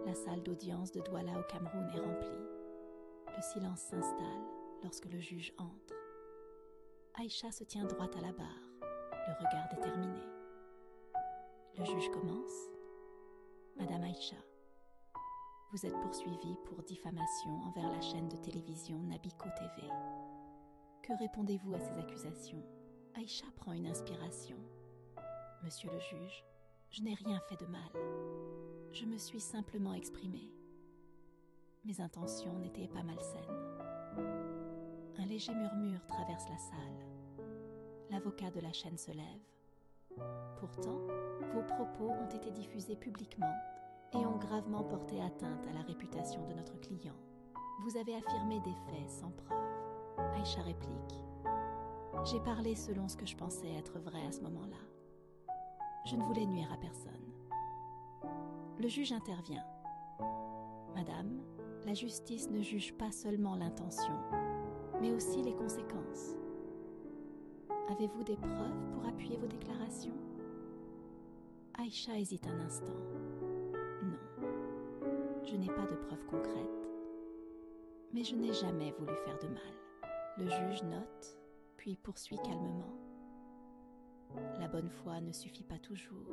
La salle d'audience de Douala au Cameroun est remplie. Le silence s'installe lorsque le juge entre. Aïcha se tient droite à la barre, le regard déterminé. Le juge commence. Madame Aïcha, vous êtes poursuivie pour diffamation envers la chaîne de télévision Nabico TV. Que répondez-vous à ces accusations? Aïcha prend une inspiration. Monsieur le juge, je n'ai rien fait de mal. Je me suis simplement exprimée. Mes intentions n'étaient pas malsaines. Un léger murmure traverse la salle. L'avocat de la chaîne se lève. Pourtant, vos propos ont été diffusés publiquement et ont gravement porté atteinte à la réputation de notre client. Vous avez affirmé des faits sans preuve. Aïcha réplique. J'ai parlé selon ce que je pensais être vrai à ce moment-là. Je ne voulais nuire à personne. Le juge intervient. Madame, la justice ne juge pas seulement l'intention, mais aussi les conséquences. Avez-vous des preuves pour appuyer vos déclarations? Aïcha hésite un instant. Non, je n'ai pas de preuves concrètes, mais je n'ai jamais voulu faire de mal. Le juge note, puis poursuit calmement. La bonne foi ne suffit pas toujours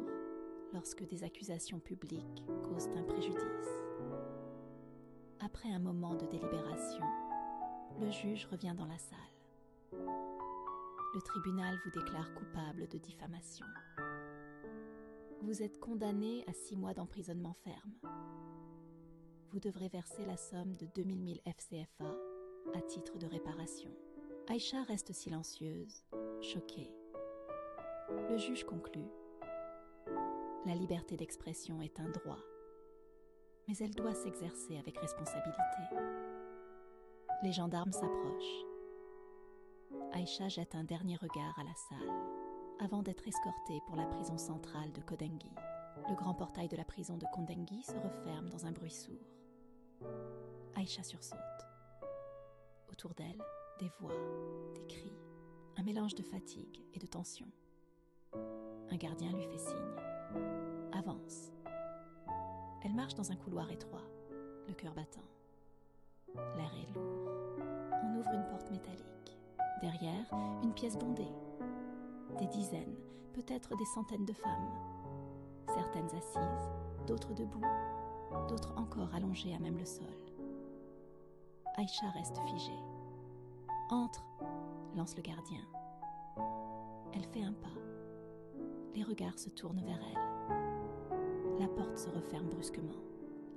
lorsque des accusations publiques causent un préjudice. Après un moment de délibération, le juge revient dans la salle. Le tribunal vous déclare coupable de diffamation. Vous êtes condamné à 6 mois d'emprisonnement ferme. Vous devrez verser la somme de 2000 000 FCFA à titre de réparation. Aïcha reste silencieuse, choquée. Le juge conclut. La liberté d'expression est un droit, mais elle doit s'exercer avec responsabilité. Les gendarmes s'approchent. Aïcha jette un dernier regard à la salle, avant d'être escortée pour la prison centrale de Kodengui. Le grand portail de la prison de Kodengui se referme dans un bruit sourd. Aïcha sursaute. Autour d'elle, des voix, des cris, un mélange de fatigue et de tension. Un gardien lui fait signe. Avance. Elle marche dans un couloir étroit, le cœur battant. L'air est lourd. On ouvre une porte métallique. Derrière, une pièce bondée. Des dizaines, peut-être des centaines de femmes. Certaines assises, d'autres debout, d'autres encore allongées à même le sol. Aïcha reste figée. « Entre !» lance le gardien. Elle fait un pas. Les regards se tournent vers elle. La porte se referme brusquement.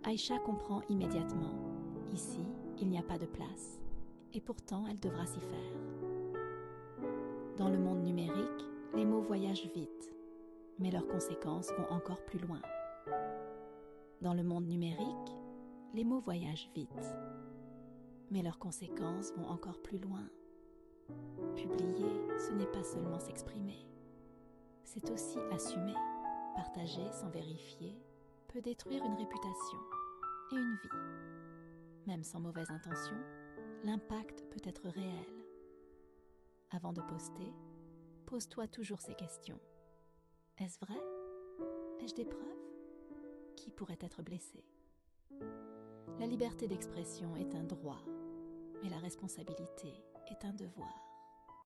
Aïcha comprend immédiatement. Ici, il n'y a pas de place. Et pourtant, elle devra s'y faire. Dans le monde numérique, les mots voyagent vite, mais leurs conséquences vont encore plus loin. Dans le monde numérique, les mots voyagent vite, mais leurs conséquences vont encore plus loin. Publier, ce n'est pas seulement s'exprimer. C'est aussi assumer. Partager sans vérifier peut détruire une réputation et une vie. Même sans mauvaise intention, l'impact peut être réel. Avant de poster, pose-toi toujours ces questions. Est-ce vrai? Ai-je des preuves? Qui pourrait être blessé? La liberté d'expression est un droit, mais la responsabilité est un devoir.